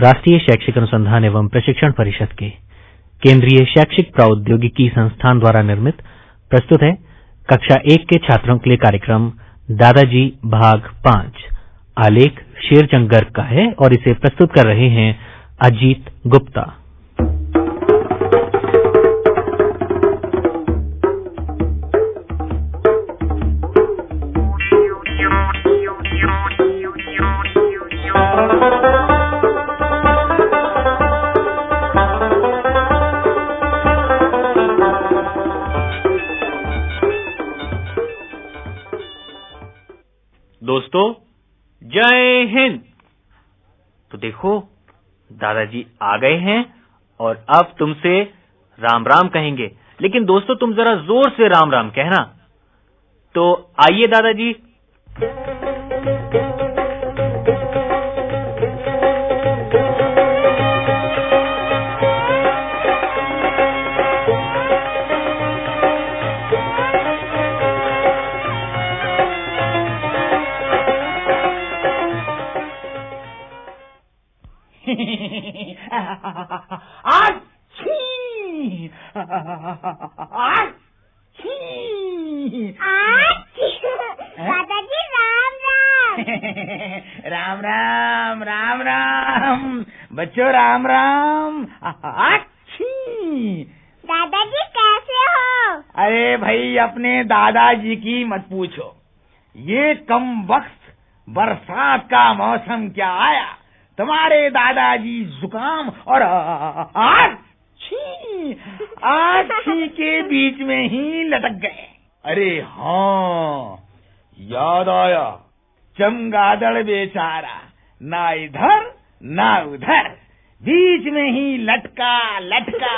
राष्ट्रीय शैक्षिक अनुसंधान एवं प्रशिक्षण परिषद के केंद्रीय शैक्षिक प्रौद्योगिकी संस्थान द्वारा निर्मित प्रस्तुत है कक्षा 1 के छात्रों के लिए कार्यक्रम दादाजी भाग 5। आलेख शेरचंद गर्ग का है और इसे प्रस्तुत कर रहे हैं अजीत गुप्ता। दोस्तों जय हिंद। तो देखो दादाजी आ गए हैं और अब तुमसे राम राम कहेंगे, लेकिन दोस्तों तुम जरा जोर से राम राम कहना। तो आइए दादाजी। दादाजी राम राम। राम राम राम राम बच्चों, राम राम। दादाजी कैसे हो? अरे भाई, अपने दादाजी की मत पूछो। ये कम वक्त बरसात का मौसम क्या आया, तुम्हारे दादाजी जुकाम और आछी के बीच में ही लटक गए। अरे हाँ, याद आया, चमगादड़ बेचारा ना इधर ना उधर, बीच में ही लटका लटका।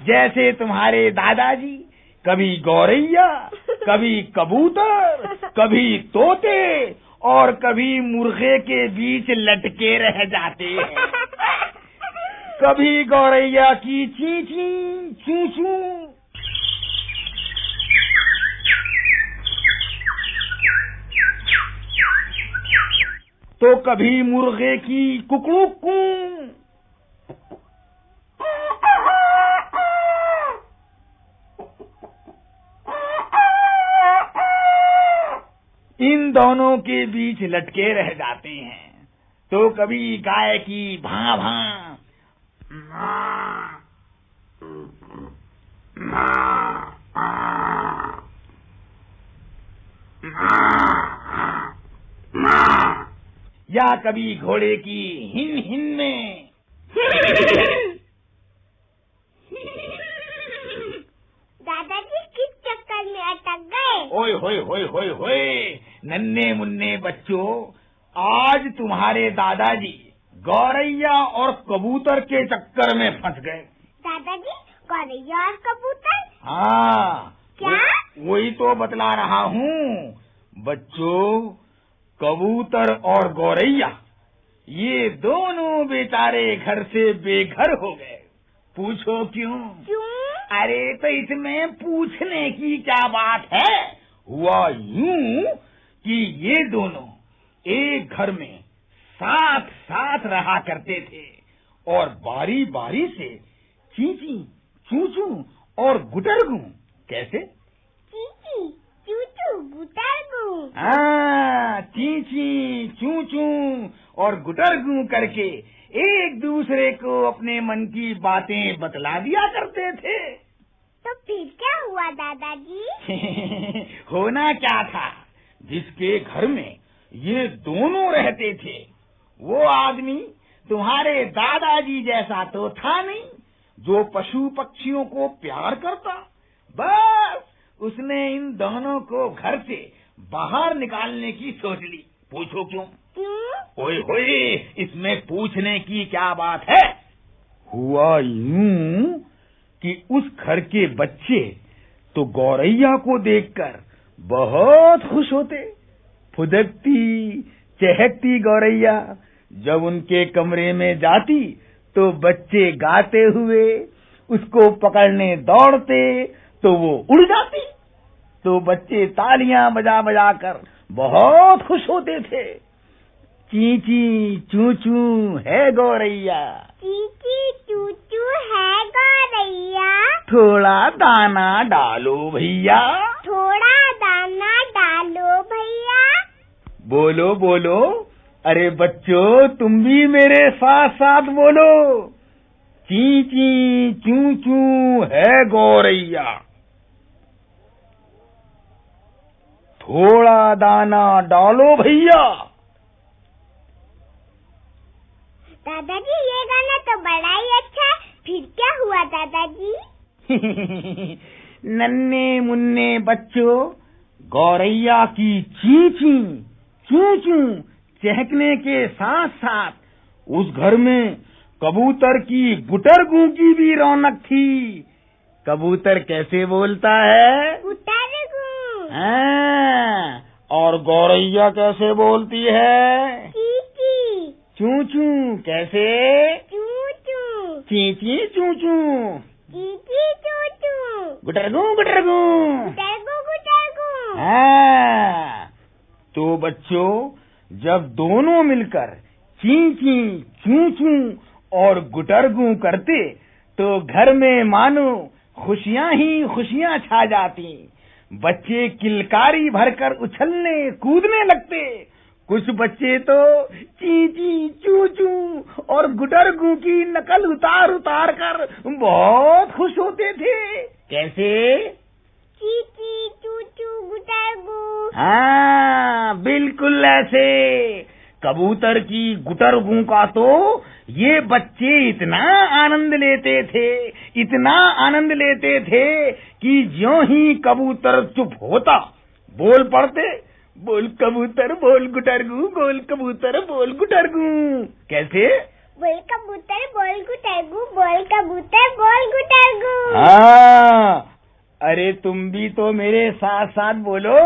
जैसे तुम्हारे दादाजी कभी गौरैया, कभी कबूतर, कभी तोते और कभी मुर्गे के बीच लटके रह जाते हैं। कभी गौरैया की ची ची चू चू, तो कभी मुर्गे की कुकड़ू। इन दोनों के बीच लटके रह जाते हैं। तो कभी गाय की भां भां, या कभी घोड़े की हिन हिन में। दादाजी किस चक्कर में अटक गए? ओए होए होए होए होए, नन्हे मुन्ने बच्चों, आज तुम्हारे दादाजी गौरैया और कबूतर के चक्कर में फंस गए। दादाजी गौरैया और कबूतर? हाँ, क्या? वही तो बतला रहा हूँ बच्चों। कबूतर और गौरैया ये दोनों बेचारे घर से बेघर हो गए। पूछो क्यों? क्यों? अरे तो इसमें पूछने की क्या बात है। हुआ यूं कि ये दोनों एक घर में साथ साथ रहा करते थे और बारी बारी से चींची चूचू और गुटरगू। कैसे? चींची चूचू गुटरगू। हाँ, चींची चूचू और गुटरगू करके एक दूसरे को अपने मन की बातें बतला दिया करते थे। तो फिर क्या हुआ दादाजी? होना क्या था, जिसके घर में ये दोनों रहते थे वो आदमी तुम्हारे दादाजी जैसा तो था नहीं, जो पशु पक्षियों को प्यार करता। बस उसने इन दोनों को घर से बाहर निकालने की सोच ली। पूछो क्यों? क्यों? ओए होए, इसमें पूछने की क्या बात है। हुआ यूं कि उस घर के बच्चे तो गौरैया को देखकर बहुत खुश होते। फुदकती चहकती गौरैया जब उनके कमरे में जाती तो बच्चे गाते हुए उसको पकड़ने दौड़ते तो वो उड़ जाती। तो बच्चे तालियां बजा बजा कर बहुत खुश होते थे। ची ची चू चू है गौरैया, चीची चूचू है गौरैया, थोड़ा दाना डालो भैया, थोड़ा दाना डालो भैया। बोलो बोलो, अरे बच्चों तुम भी मेरे साथ साथ बोलो, ची ची चू चू है गौरैया, थोड़ा दाना डालो भैया। दादाजी ये गाना तो बड़ा ही अच्छा है, फिर क्या हुआ दादाजी? नन्हे मुन्ने बच्चों, गौरैया की ची ची चू चू चहकने के साथ साथ उस घर में कबूतर की गुटर गूं की भी रौनक थी। कबूतर कैसे बोलता है? गुटरगू। हाँ, और गौरैया कैसे बोलती है? चीची चू चू कैसे? चूचू, ची चू चू, चीची चूचू, गुटरगू गुटरगू। गुटरगू गुटरगू। हाँ, तो बच्चों जब दोनों मिलकर ची ची चू चू और गुटरगू करते तो घर में मानो खुशियां ही खुशियां छा जाती। बच्चे किलकारी भरकर उछलने कूदने लगते। कुछ बच्चे तो ची ची चू चू और गुटरगू की नकल उतार उतार कर बहुत खुश होते थे। कैसे? चीची चूचू गुटरगू। हाँ, बिल्कुल ऐसे। कबूतर की गुटरगू का तो ये बच्चे इतना आनंद लेते थे, इतना आनंद लेते थे कि ज्यों ही कबूतर चुप होता बोल पड़ते, बोल कबूतर बोल गुटरगू, बोल कबूतर बोल गुटरगू। कैसे? बोल कबूतर बोल गुटरगू, बोल कबूतर बोल गुटरगू। हाँ, अरे तुम भी तो मेरे साथ साथ बोलो,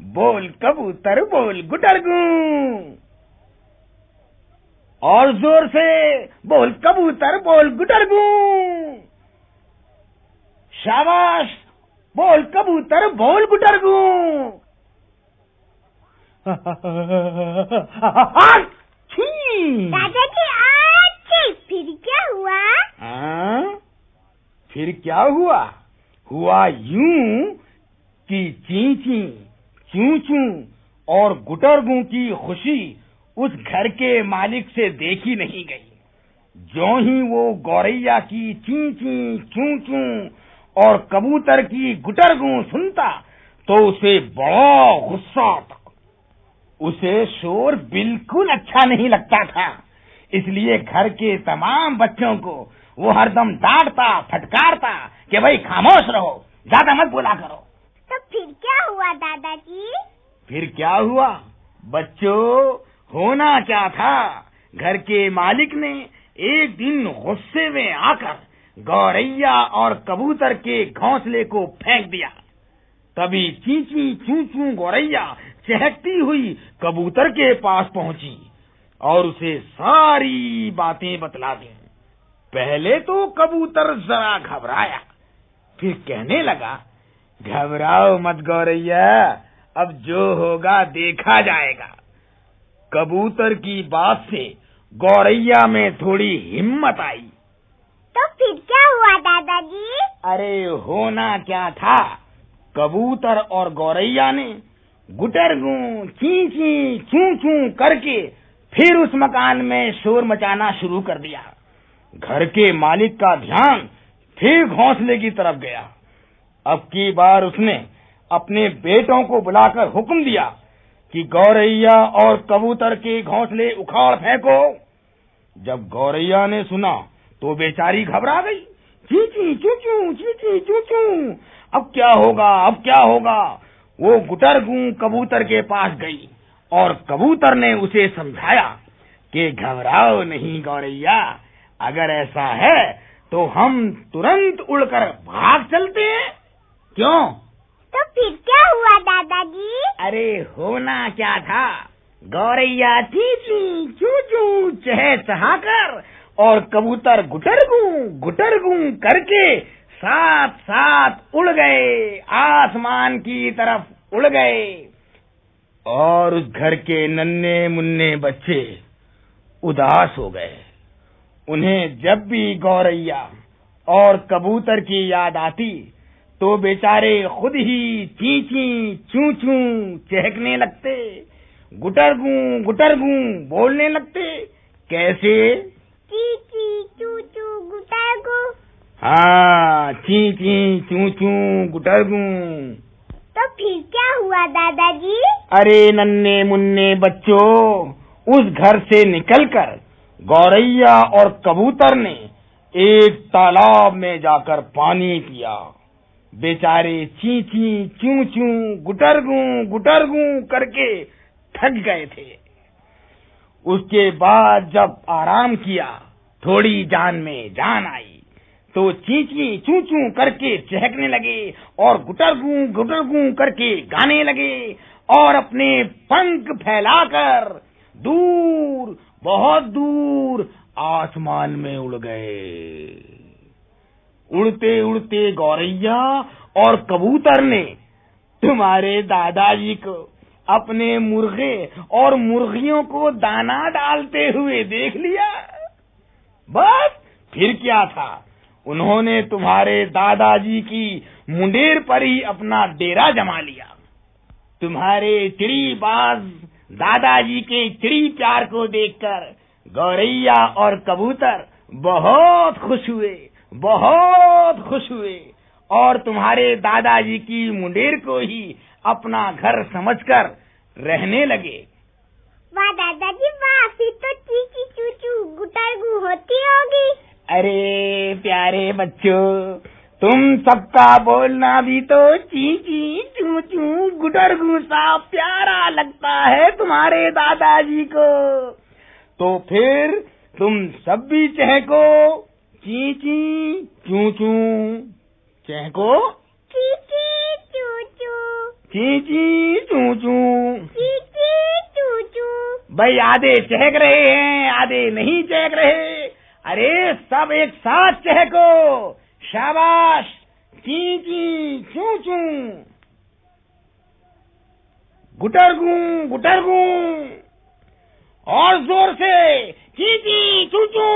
बोल कबूतर बोल गुटरगू। और जोर से बोल कबूतर बोल गुटरगू। शाबाश, बोल कबूतर बोल गुटरगू। दादाजी अच्छे, फिर क्या हुआ? हाँ, फिर क्या हुआ? हुआ यूं कि ची ची चू चू और गुटरगू की खुशी उस घर के मालिक से देखी नहीं गई। ज्यों ही वो गौरैया की ची ची चू चू और कबूतर की गुटरगू सुनता तो उसे बड़ा गुस्सा आता। उसे शोर बिल्कुल अच्छा नहीं लगता था, इसलिए घर के तमाम बच्चों को वो हरदम डांटता फटकारता कि भाई खामोश रहो, ज्यादा मत बोला करो। तो फिर क्या हुआ दादाजी? फिर क्या हुआ बच्चों? होना क्या था, घर के मालिक ने एक दिन गुस्से में आकर गौरैया और कबूतर के घोंसले को फेंक दिया। तभी चींची चू चू गौरैया चहकती हुई कबूतर के पास पहुंची और उसे सारी बातें बतला दी। पहले तो कबूतर जरा घबराया, फिर कहने लगा, घबराओ मत गौरैया, अब जो होगा देखा जाएगा। कबूतर की बात से गौरैया में थोड़ी हिम्मत आई। तो फिर क्या हुआ दादाजी? अरे होना क्या था, कबूतर और गौरैया ने गुटरगू ची ची चू चू करके फिर उस मकान में शोर मचाना शुरू कर दिया। घर के मालिक का ध्यान फिर घोंसले की तरफ गया। अब की बार उसने अपने बेटों को बुलाकर हुक्म दिया कि गौरैया और कबूतर के घोंसले उखाड़ फेंको। जब गौरैया ने सुना तो बेचारी घबरा गई। चींची चूचू चींची चूचू, अब क्या होगा, अब क्या होगा। वो गुटरगू कबूतर के पास गई और कबूतर ने उसे समझाया कि घबराओ नहीं गौरैया, अगर ऐसा है तो हम तुरंत उड़कर भाग चलते हैं। क्यों? तो फिर क्या हुआ दादाजी? अरे होना क्या था, गौरैया चींची चूचू चहचहाकर और कबूतर गुटरगू गुटरगू करके साथ साथ उड़ गए, आसमान की तरफ उड़ गए। और उस घर के नन्हे मुन्ने बच्चे उदास हो गए। उन्हें जब भी गौरैया और कबूतर की याद आती तो बेचारे खुद ही ची ची चू चू चहकने लगते, गुटरगू बोलने लगते। कैसे? ची ची चू चू गुटरगू। हाँ, ची ची चू चू गुटरगू। तो फिर क्या हुआ दादाजी? अरे नन्हे मुन्ने बच्चों, उस घर से निकलकर गौरैया और कबूतर ने एक तालाब में जाकर पानी पिया। बेचारे ची ची चू चू गुटरगू करके थक गए थे। उसके बाद जब आराम किया, थोड़ी जान में जान आई तो ची ची चू चू करके चहकने लगे और गुटरगू करके गाने लगे और अपने पंख फैलाकर दूर, बहुत दूर आसमान में उड़ गए। उड़ते उड़ते गौरैया और कबूतर ने तुम्हारे दादाजी को अपने मुर्गे और मुर्गियों को दाना डालते हुए देख लिया। बस फिर क्या था, उन्होंने तुम्हारे दादाजी की मुंडेर पर ही अपना डेरा जमा लिया। तुम्हारे चिड़ीबाज दादाजी के चिड़ी प्यार को देखकर गौरैया और कबूतर बहुत खुश हुए और तुम्हारे दादाजी की मुंडेर को ही अपना घर समझकर रहने लगे। वाह दादाजी वाह, फिर तो ची ची चू चू गुटरगू होती होगी। अरे प्यारे बच्चों, तुम सबका बोलना भी तो ची ची चू चू गुटरगू सा प्यारा लगता है तुम्हारे दादाजी को। तो फिर तुम सब भी चहको, ची ची चू चू। चहको, ची ची चू चू। ची ची चू चू। ची ची चू चू। भाई आधे चहक रहे हैं, आधे नहीं चहक रहे। अरे सब एक साथ चहको। शाबाश, ची ची चू चू। गुटरगू और जोर से, ची ची चू चू।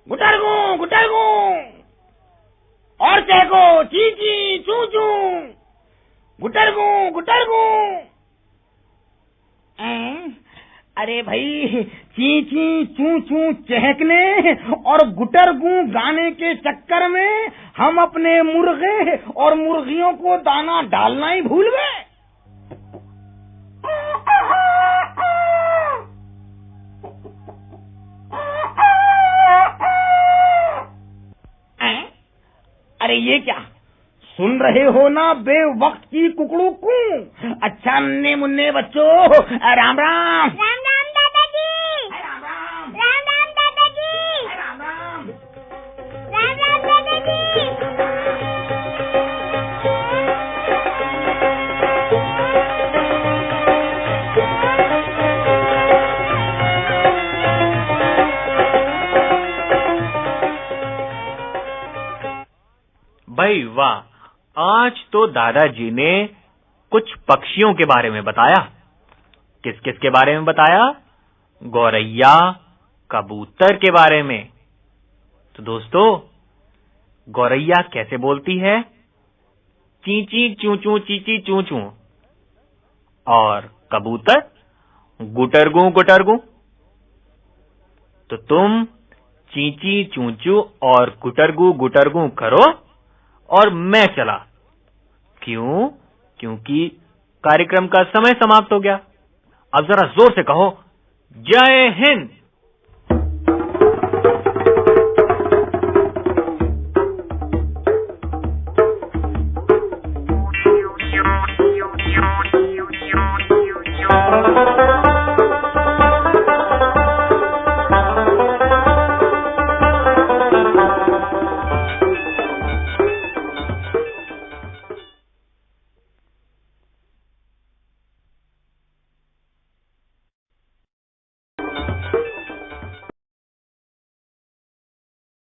गुटरगू और चहको, ची ची चू चू। गुटरगू। अरे भाई, ची ची चू चू चहकने और गुटरगू गाने के चक्कर में हम अपने मुर्गे और मुर्गियों को दाना डालना ही भूल गए। अरे ये क्या सुन रहे हो ना बेवक्त की कुकड़ू कू। अच्छा नन्हे मुन्ने बच्चों, राम राम। राम राम दादाजी। राम राम। राम राम दादाजी। राम राम। राम राम दादाजी। भाई वाह, आज तो दादाजी ने कुछ पक्षियों के बारे में बताया। किस किस के बारे में बताया? गौरैया, कबूतर के बारे में। तो दोस्तों, गौरैया कैसे बोलती है? चींची चू चू, चींची चू चू। और कबूतर गुटरगू। तो तुम चींची चू चू और गुटरगू करो और मैं चला। क्यों? क्योंकि कार्यक्रम का समय समाप्त हो गया। अब जरा जोर से कहो, जय हिंद। Thank you.